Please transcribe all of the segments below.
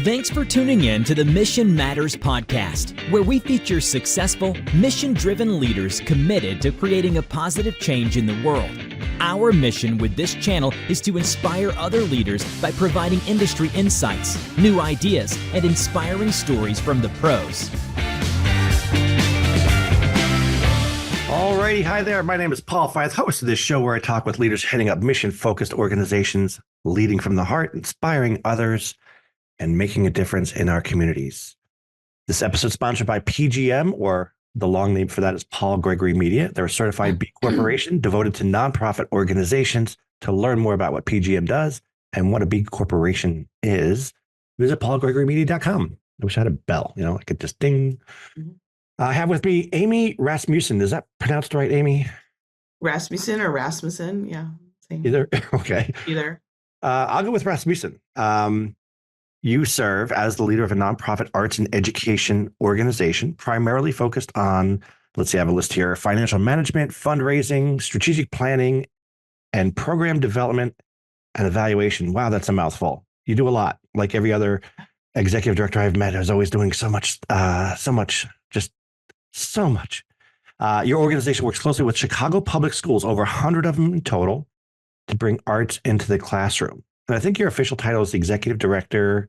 Thanks for tuning in to the Mission Matters podcast, where we feature successful, mission-driven leaders committed to creating a positive change in the world. Our mission with this channel is to inspire other leaders by providing industry insights, new ideas, and inspiring stories from the pros. Alrighty, hi there. My name is Paul Fyth, host of this show where I talk with leaders heading up mission-focused organizations, leading from the heart, inspiring others, and making a difference in our communities. This episode is sponsored by PGM, or the long name for that is Paul Gregory Media. They're a certified B Corporation devoted to nonprofit organizations. To learn more about what PGM does and what a B Corporation is, visit paulgregorymedia.com. I wish I had a bell, I could just ding. I have with me Amy Rasmussen. Is that pronounced right, Amy? Rasmussen or Rasmussen? Yeah. Same. Either? Okay. Either. I'll go with Rasmussen. You serve as the leader of a nonprofit arts and education organization, primarily focused on, let's see, I have a list here, financial management, fundraising, strategic planning, and program development and evaluation. Wow, that's a mouthful. You do a lot. Like every other executive director I've met is always doing so much. Your organization works closely with Chicago public schools, over 100 of them in total, to bring arts into the classroom. And I think your official title is the executive director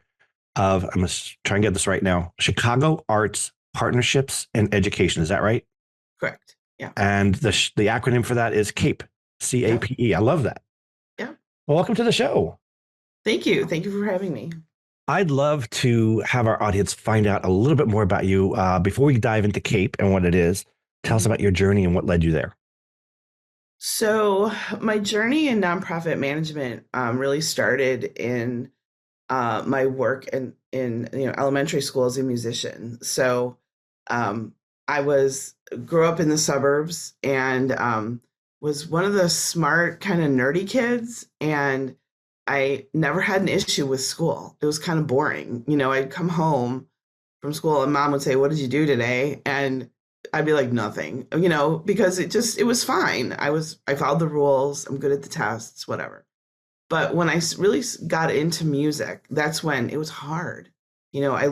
of, I'm going to try and get this right now, Chicago Arts Partnerships and Education. Is that right? Correct. Yeah. And the acronym for that is CAPE, C-A-P-E. I love that. Yeah. Well, welcome to the show. Thank you. Thank you for having me. I'd love to have our audience find out a little bit more about you. Before we dive into CAPE and what it is, tell us about your journey and what led you there. So my journey in nonprofit management really started in my work in elementary school as a musician. So I grew up in the suburbs and was one of the smart kind of nerdy kids, and I never had an issue with school. It was kind of boring. I'd come home from school and mom would say, "What did you do today?" And I'd be like, "Nothing," because it was fine. I followed the rules. I'm good at the tests, whatever. But when I really got into music, that's when it was hard. I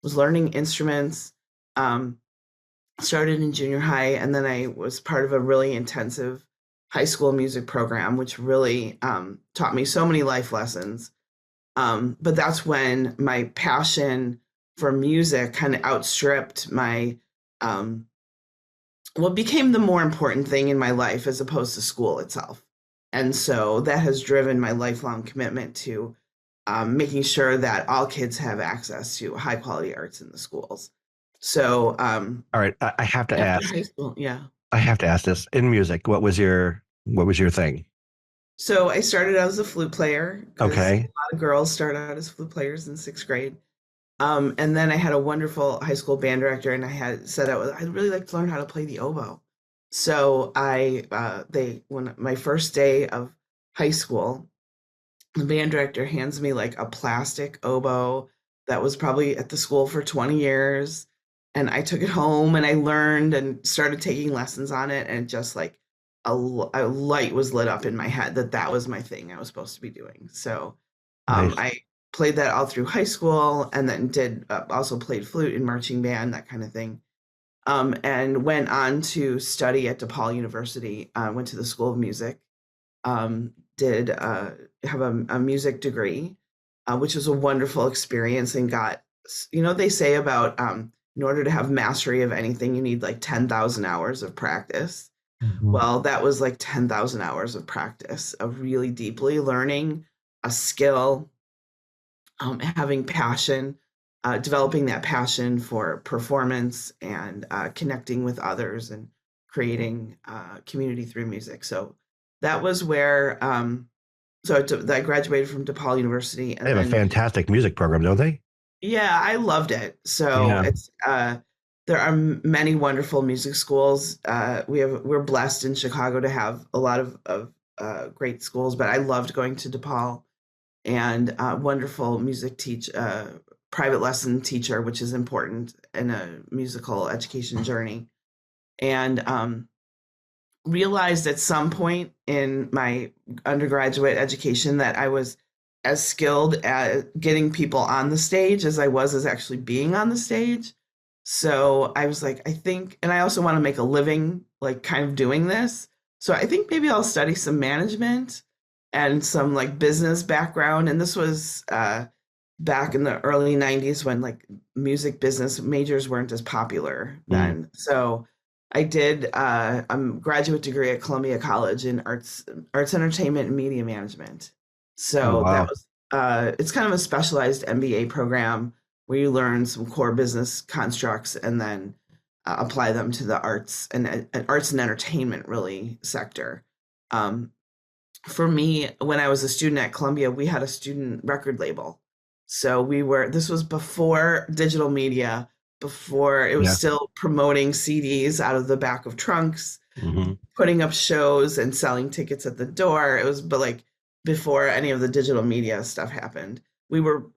was learning instruments, started in junior high, and then I was part of a really intensive high school music program, which really taught me so many life lessons. But that's when my passion for music kind of outstripped my what became the more important thing in my life as opposed to school itself. And so that has driven my lifelong commitment to making sure that all kids have access to high quality arts in the schools. So, all right, I have to ask. High school, yeah. I have to ask this. In music, what was your thing? So I started out as a flute player. Okay. A lot of girls start out as flute players in 6th grade. And then I had a wonderful high school band director, and I had said I'd really like to learn how to play the oboe. So when my first day of high school, the band director hands me like a plastic oboe that was probably at the school for 20 years. And I took it home and I learned and started taking lessons on it. And just like a light was lit up in my head that was my thing I was supposed to be doing. So Nice. I played that all through high school, and then also played flute in marching band, that kind of thing. And went on to study at DePaul University, went to the School of Music, did have a music degree, which was a wonderful experience, and got, they say about in order to have mastery of anything, you need like 10,000 hours of practice. Mm-hmm. Well, that was like 10,000 hours of practice of really deeply learning a skill, having passion, developing that passion for performance and connecting with others and creating community through music. So that was where, I graduated from DePaul University. And they have a fantastic music program, don't they? Yeah, I loved it. So yeah. It's there are many wonderful music schools. We're blessed in Chicago to have a lot of great schools, but I loved going to DePaul, and wonderful music private lesson teacher, which is important in a musical education journey. And realized at some point in my undergraduate education that I was as skilled at getting people on the stage as I was as actually being on the stage. So I was like, I think, and I also want to make a living, like kind of doing this. So I think maybe I'll study some management and some like business background. And this was back in the early 90s when like music business majors weren't as popular then. So I did a graduate degree at Columbia College in arts entertainment and media management. Oh, So that wow. was it's kind of a specialized MBA program where you learn some core business constructs and then apply them to the arts and entertainment really sector. Um, for me, when I was a student at Columbia, we had a student record label. So this was before digital media, before it was Yeah. still promoting CDs out of the back of trunks, Hmm. putting up shows and selling tickets at the door. It was, but like before any of the digital media stuff happened.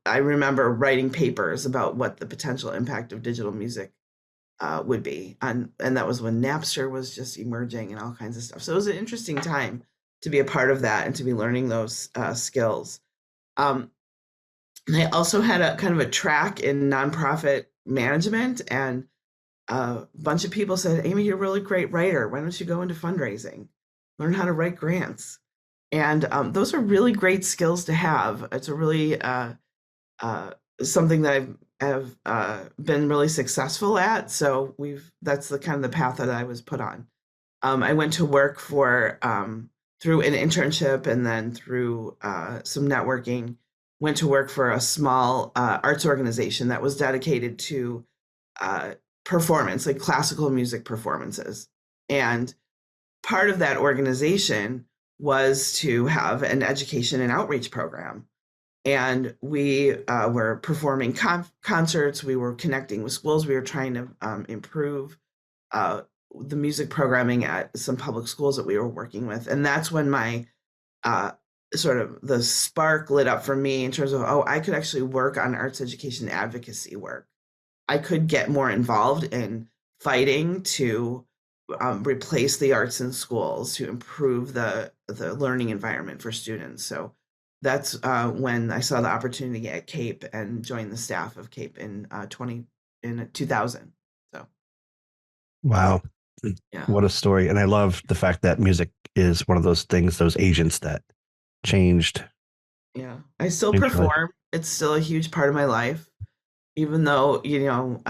I remember writing papers about what the potential impact of digital music would be. And that was when Napster was just emerging and all kinds of stuff. So it was an interesting time to be a part of that and to be learning those skills. Um, I also had a kind of a track in nonprofit management, and a bunch of people said, Amy, you're a really great writer. Why don't you go into fundraising? Learn how to write grants. And those are really great skills to have. It's a really uh, something that have been really successful at. So that's the kind of the path that I was put on. I went to work for through an internship and then through some networking. Went to work for a small arts organization that was dedicated to uh, performance, like classical music performances. And part of that organization was to have an education and outreach program. And we were performing concerts, we were connecting with schools, we were trying to improve the music programming at some public schools that we were working with. And that's when my uh, sort of the spark lit up for me in terms of, oh, I could actually work on arts education advocacy work. I could get more involved in fighting to replace the arts in schools to improve the learning environment for students. So that's when I saw the opportunity at Cape and joined the staff of Cape in 2000. So Wow. yeah, What a story. And I love the fact that music is one of those things, those agents that changed, yeah. I still changed your life. perform. It's still a huge part of my life, even though you don't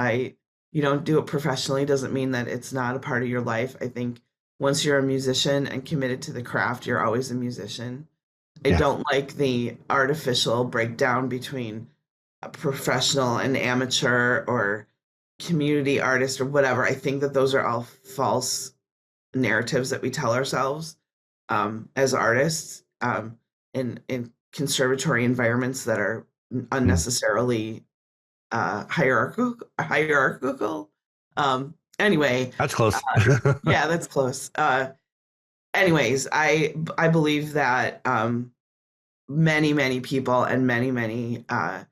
do it professionally doesn't mean that it's not a part of your life. I think once you're a musician and committed to the craft, you're always a musician. I Yeah. don't like the artificial breakdown between a professional and amateur or community artist or whatever. I think that those are all false narratives that we tell ourselves as artists in conservatory environments that are Mm. unnecessarily hierarchical. Anyway, That's close. yeah, that's close. Anyways, I believe that many people and many uh,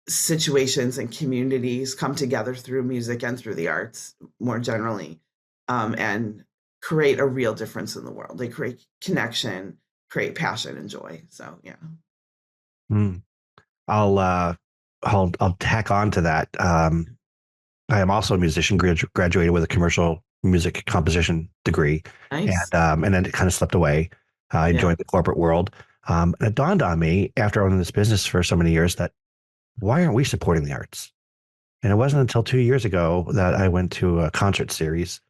situations and communities come together through music and through the arts more generally, and create a real difference in the world. They create connection, create passion and joy. So yeah. Mm. I'll uh I'll tack on to that. I am also a musician, graduated with a commercial music composition degree, Nice. and then it kind of slipped away. I Yeah. joined the corporate world. And it dawned on me after owning this business for so many years that why aren't we supporting the arts? And it wasn't until 2 years ago that I went to a concert series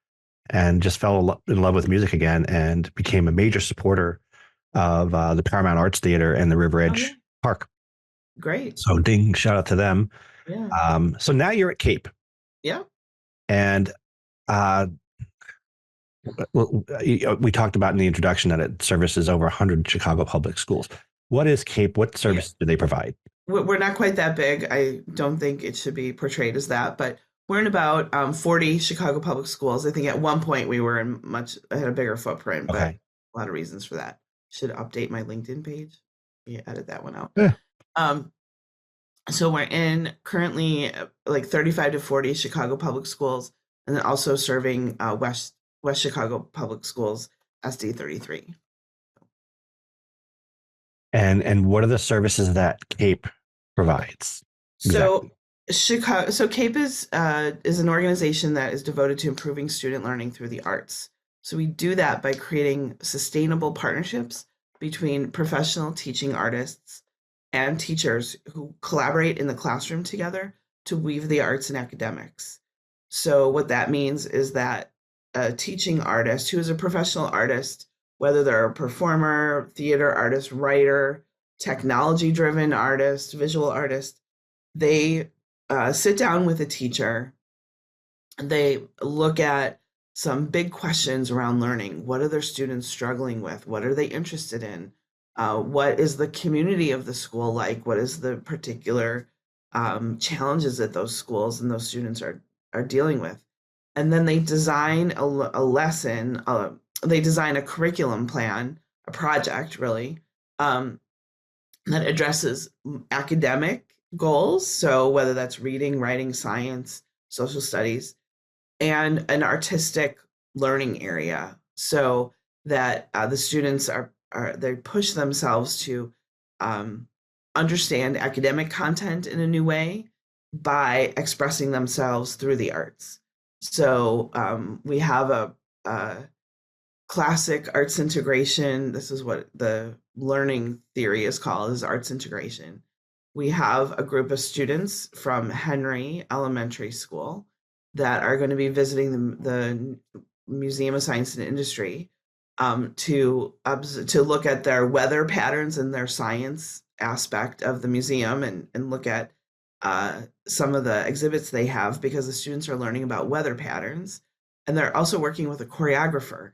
and just fell in love with music again and became a major supporter of the Paramount Arts Theater and the River Oh yeah. Edge Park. Great. So ding, shout out to them. Yeah. So now you're at Cape, Yeah. and uh, we talked about in the introduction that it services over 100 Chicago public schools. What is Cape? What Yeah. service do they provide? We're not quite that big. I don't think it should be portrayed as that, but we're in about 40 Chicago public schools. I think at one point we were in I had a bigger footprint, but Okay. a lot of reasons for that. Should update my LinkedIn page. Yeah, edit that one out. Yeah. Um, so we're in currently like 35 to 40 Chicago public schools, and then also serving West Chicago public schools SD 33. And what are the services that CAPE provides? So Chicago, so CAPE is an organization that is devoted to improving student learning through the arts. So we do that by creating sustainable partnerships between professional teaching artists and teachers who collaborate in the classroom together to weave the arts and academics. So what that means is that a teaching artist who is a professional artist, whether they're a performer, theater artist, writer, technology driven artist, visual artist, they sit down with a teacher. They look at some big questions around learning. What are their students struggling with? What are they interested in? What is the community of the school like? What is the particular challenges that those schools and those students are dealing with? And then they design a lesson. They design a curriculum plan, a project really, that addresses academic goals. So whether that's reading, writing, science, social studies, and an artistic learning area, so that the students they push themselves to understand academic content in a new way by expressing themselves through the arts. So we have a classic arts integration. This is what the learning theory is called, is arts integration. We have a group of students from Henry Elementary School that are going to be visiting the Museum of Science and Industry to look at their weather patterns and their science aspect of the museum, and look at some of the exhibits they have, because the students are learning about weather patterns. And they're also working with a choreographer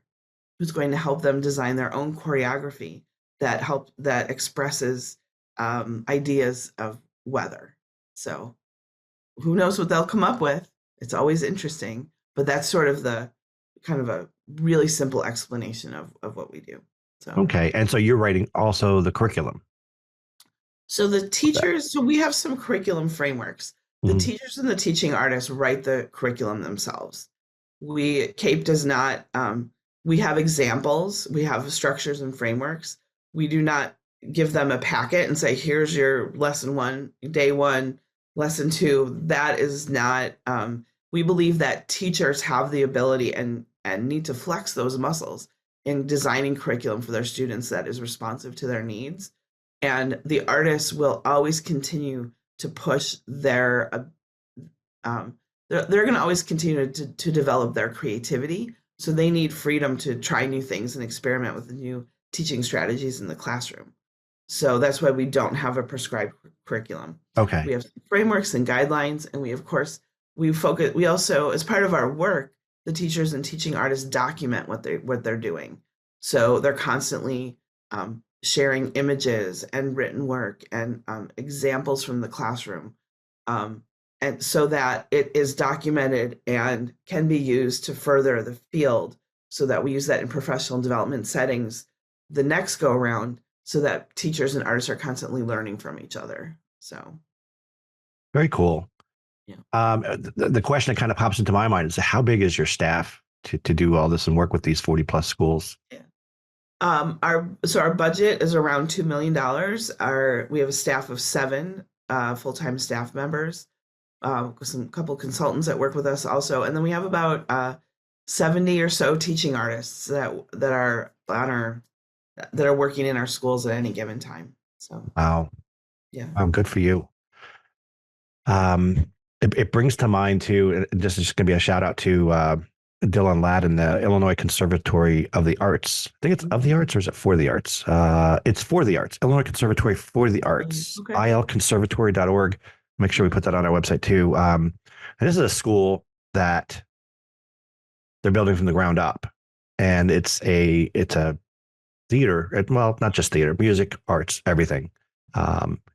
who's going to help them design their own choreography that expresses ideas of weather. So who knows what they'll come up with? It's always interesting, but that's sort of the kind of a really simple explanation of what we do. So Okay. And so you're writing also the curriculum. So the teachers, so we have some curriculum frameworks. The Mhm. teachers and the teaching artists write the curriculum themselves. CAPE does not, we have examples, we have structures and frameworks. We do not give them a packet and say, here's your lesson 1, day 1, lesson 2. That is not, we believe that teachers have the ability and need to flex those muscles in designing curriculum for their students that is responsive to their needs. And the artists will always continue to push they're going to always continue to develop their creativity. So they need freedom to try new things and experiment with the new teaching strategies in the classroom. So that's why we don't have a prescribed curriculum. Okay. We have frameworks and guidelines, and we also, as part of our work, the teachers and teaching artists document what they're doing. So they're constantly sharing images and written work and examples from the classroom, and so that it is documented and can be used to further the field, so that we use that in professional development settings the next go around, so that teachers and artists are constantly learning from each other. So Very cool. Yeah. The question that kind of pops into my mind is, how big is your staff to do all this and work with these 40 plus schools? Yeah. Our budget is around $2 million. We have a staff of 7 full-time staff members, couple consultants that work with us also, and then we have about 70 or so teaching artists that are working in our schools at any given time. So Wow. Yeah. Good for you. It brings to mind too, and this is just going to be a shout out to Dylan Ladd and the Illinois Conservatory of the Arts. I think it's of the arts, or is it for the arts? It's for the arts. Illinois Conservatory for the Arts. Okay. ilconservatory.org. Make sure we put that on our website too. And this is a school that they're building from the ground up, and it's a theater. Well, not just theater, music, arts, everything.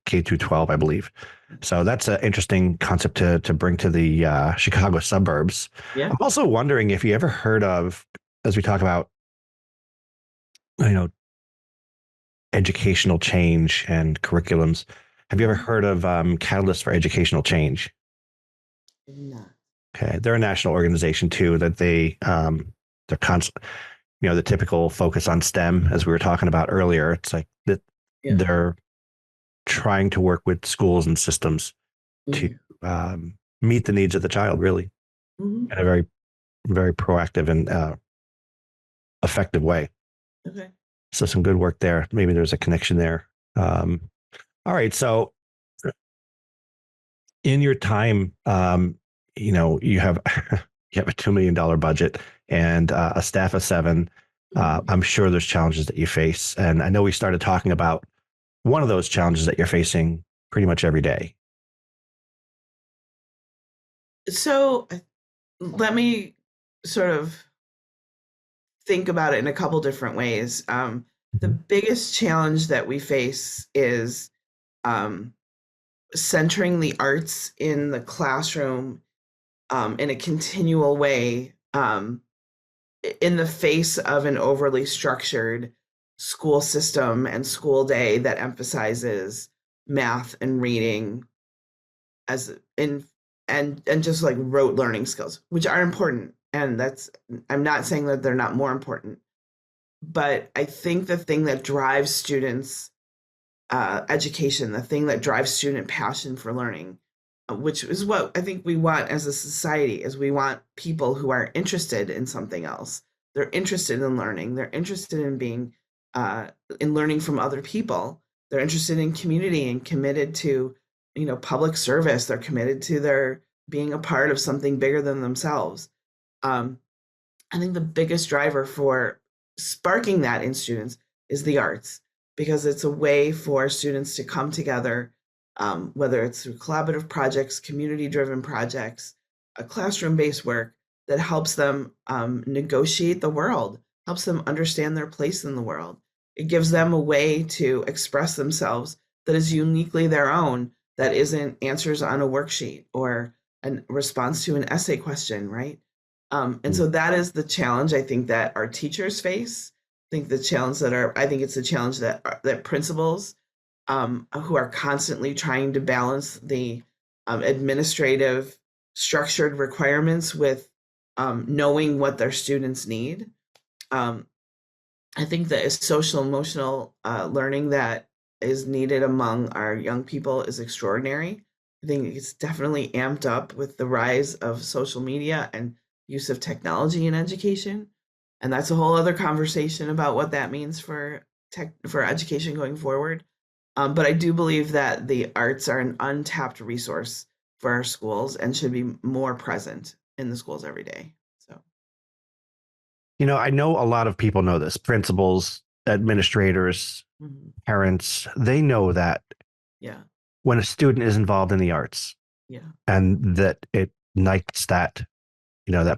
K through 12, I believe. So that's an interesting concept to bring to the Chicago suburbs. Yeah. I'm also wondering if you ever heard of, as we talk about, educational change and curriculums, have you ever heard of Catalyst for Educational Change? No. Okay, they're a national organization too. That they're constant. The typical focus on STEM, as we were talking about earlier. It's like Yeah. they're trying to work with schools and systems to Mhm. meet the needs of the child, really, Mhm. in a very, very proactive and effective way. Okay. So some good work there. Maybe there's a connection there. Um, all right. So in your time, you have you have a $2 million budget and a staff of 7. Mhm. I'm sure there's challenges that you face, and I know we started talking about one of those challenges that you're facing pretty much every day. So let me sort of think about it in a couple different ways. The Mhm. biggest challenge that we face is um, centering the arts in the classroom in a continual way in the face of an overly structured school system and school day that emphasizes math and reading as in and just like rote learning skills, which are important. And that's I'm not saying that they're not more important, but I think the thing that drives students education, the thing that drives student passion for learning, which is what I think we want as a society, is we want people who are interested in something else. They're interested in learning. They're interested in being uh, in learning from other people. They're interested in community and committed to, public service. They're committed to their being a part of something bigger than themselves. Um, I think the biggest driver for sparking that in students is the arts, because it's a way for students to come together, whether it's through collaborative projects, community driven projects, a classroom based work that helps them negotiate the world, helps them understand their place in the world. It gives them a way to express themselves that is uniquely their own, that isn't answers on a worksheet or a response to an essay question, right? And Mm. so that is the challenge I think that our teachers face. I think it's a challenge that principals who are constantly trying to balance the administrative structured requirements with knowing what their students need. Um, I think that social emotional learning that is needed among our young people is extraordinary. I think it's definitely amped up with the rise of social media and use of technology in education. And that's a whole other conversation about what that means for for education going forward. But I do believe that the arts are an untapped resource for our schools and should be more present in the schools every day. So, I know a lot of people know this, principals, administrators, mhm. parents, they know that Yeah, when a student is involved in the arts yeah, and that it ignites that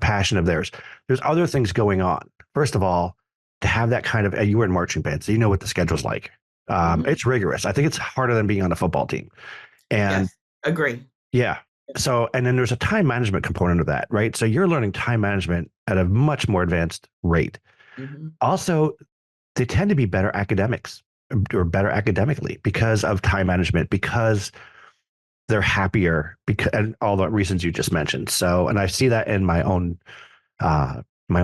passion of theirs, there's other things going on. First of all, to have that kind of, you were in marching band, so you know what the schedule's like. hmm, It's rigorous. I think it's harder than being on a football team. And yes, agree. yeah. So, and then there's a time management component of that, right? So you're learning time management at a much more advanced rate. Hmm. Also, they tend to be better academics or better academically because of time management, because they're happier, because and all the reasons you just mentioned. So, and I see that in my own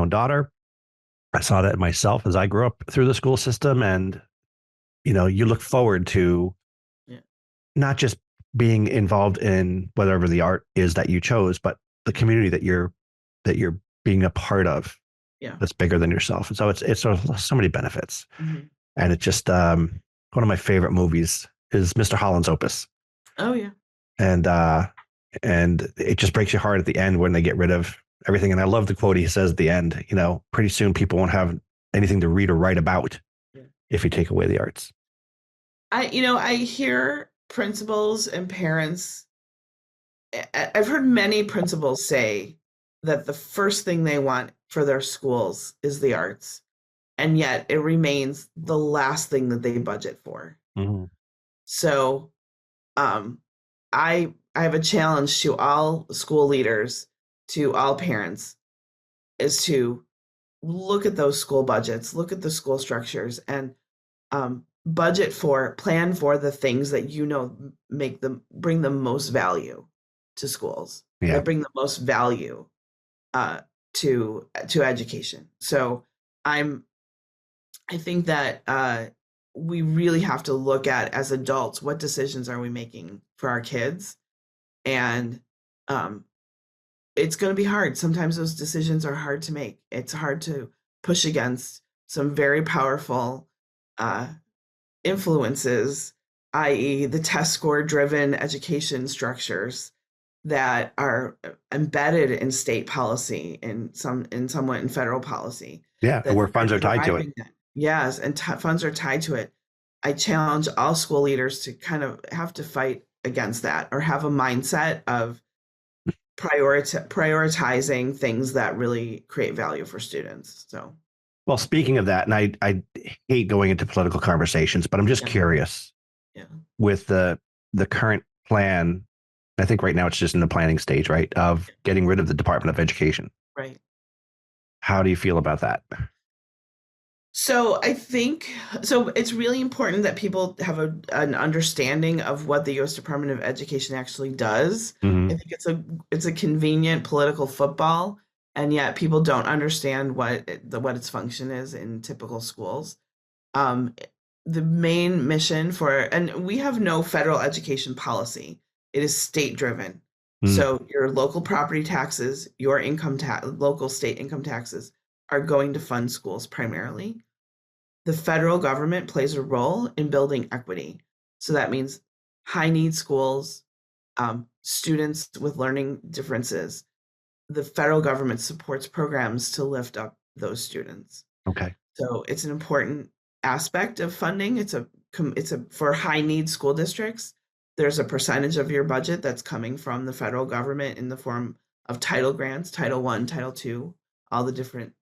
daughter. I saw that in myself as I grew up through the school system, and you look forward to Yeah, not just being involved in whatever the art is that you chose, but the community that you're being a part of yeah. that's bigger than yourself. And so it's so many benefits. Hmm. And it just one of my favorite movies is Mr. Holland's Opus. Oh yeah. And and it just breaks your heart at the end when they get rid of everything. And I love the quote he says at the end, pretty soon people won't have anything to read or write about Yeah. if you take away the arts. I hear principals and parents. I've heard many principals say that the first thing they want for their schools is the arts, and yet it remains the last thing that they budget for. Mhm. So, um, I have a challenge to all school leaders, to all parents, is to look at those school budgets, look at the school structures, and plan for the things that make them bring the most value to schools, Yeah. that bring the most value uh, to education. So I'm I think that we really have to look at, as adults, what decisions are we making for our kids? And it's going to be hard. Sometimes those decisions are hard to make. It's hard to push against some very powerful influences, i.e., the test score driven education structures that are embedded in state policy and somewhat in federal policy. Yeah, That where funds are tied to it. Yes, and funds are tied to it. I challenge all school leaders to kind of have to fight against that, or have a mindset of prioritizing things that really create value for students. So, well, speaking of that, and I hate going into political conversations, but I'm just curious. Yeah. With the current plan, I think right now it's just in the planning stage, right, of getting rid of the Department of Education. Right. How do you feel about that? So I think it's really important that people have an understanding of what the U.S. Department of Education actually does. Mm-hmm. I think it's a convenient political football, and yet people don't understand what its function is in typical schools. The main mission and we have no federal education policy. It is state driven. So your local property taxes, your local state income taxes are going to fund schools primarily. The federal government plays a role in building equity. So that means high need schools, students with learning differences. The federal government supports programs to lift up those students. Okay. So it's an important aspect of funding. It's for high need school districts. There's a percentage of your budget that's coming from the federal government in the form of title grants, Title I, Title II, all the different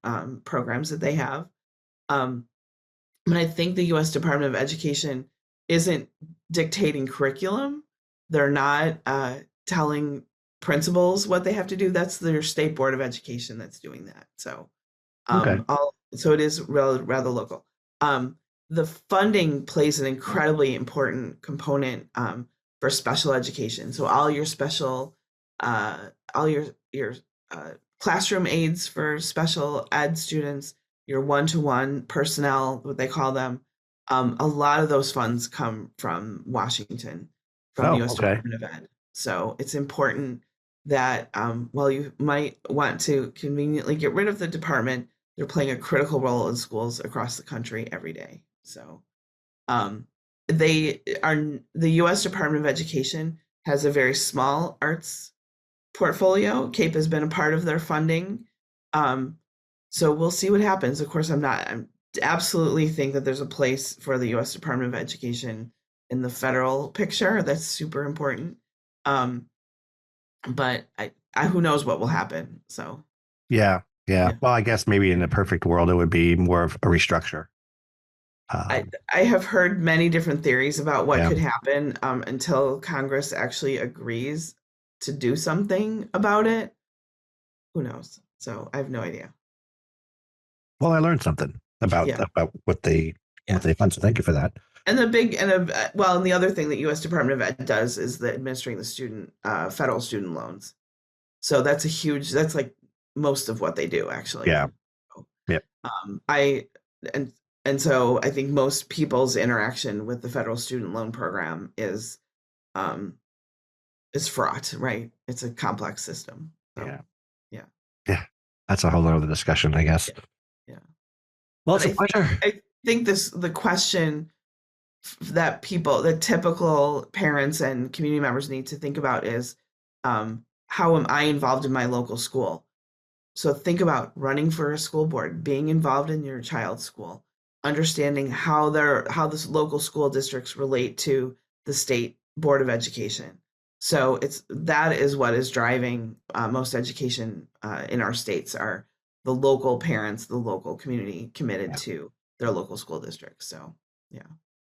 programs that they have. But I think the U.S. Department of Education isn't dictating curriculum. They're not telling principals what they have to do. That's their state board of education that's doing that. So, so it is rather local. The funding plays an incredibly important component for special education. So all your special, all your classroom aids for special ed students, your one-to-one personnel, what they call them, a lot of those funds come from Washington, from the U.S. Department of Ed. So it's important that while you might want to conveniently get rid of the department, they're playing a critical role in schools across the country every day. So the U.S. Department of Education has a very small arts portfolio. CAPE has been a part of their funding. So we'll see what happens. Of course, I absolutely think that there's a place for the U.S. Department of Education in the federal picture. That's super important. But who knows what will happen. So yeah. Well, I guess maybe in a perfect world, it would be more of a restructure. I have heard many different theories about what could happen until Congress actually agrees to do something about it. Who knows? So I have no idea. Well, I learned something about what they fund. So thank you for that. And the other thing that U.S. Department of Ed does is the administering the federal student loans. So that's like most of what they do, actually. Yeah. Yeah. And so I think most people's interaction with the federal student loan program is fraught, right? It's a complex system. So, yeah. That's a whole other discussion, I guess. Yeah. Well, it's a pleasure. I think the question that typical parents and community members need to think about is, how am I involved in my local school? So think about running for a school board, being involved in your child's school, understanding how the local school districts relate to the state board of education. So that is what is driving most education in our states, are the local parents, the local community committed to their local school districts. So,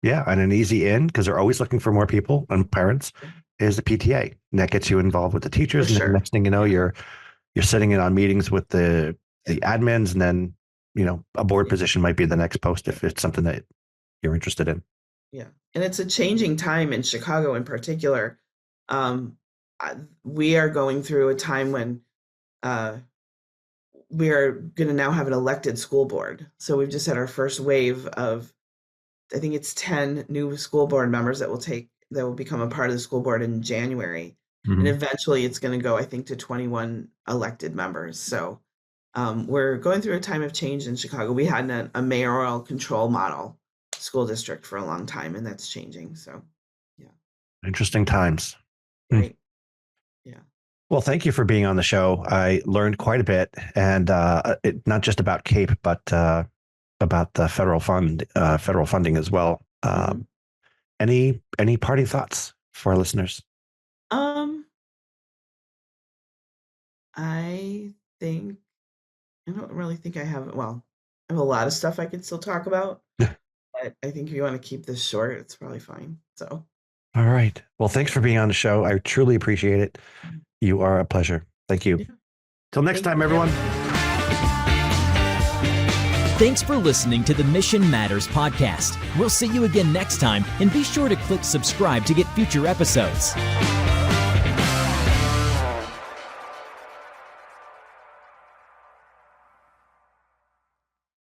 yeah, and an easy in, because they're always looking for more people and parents, is the PTA, and that gets you involved with the teachers. And then the next thing you know, you're sitting in on meetings with the admins, and then a board position might be the next post if it's something that you're interested in. Yeah, and it's a changing time in Chicago in particular. We are going through a time when we are going to now have an elected school board. So we've just had our first wave of I think it's 10 new school board members that will become a part of the school board in January. And eventually it's going to go, I think, to 21 elected members. So we're going through a time of change in Chicago. We had a mayoral control model school district for a long time, and that's changing. So, yeah. Interesting times. Right. Yeah. Well, thank you for being on the show. I learned quite a bit, and not just about CAPE, but about the federal funding as well. Any parting thoughts for our listeners? I don't really think I have. Well, I have a lot of stuff I could still talk about, but I think if you want to keep this short, it's probably fine. So, all right. Well, thanks for being on the show. I truly appreciate it. You are a pleasure. Thank you. Yeah. Till next time, everyone. Thanks for listening to the Mission Matters podcast. We'll see you again next time, and be sure to click subscribe to get future episodes.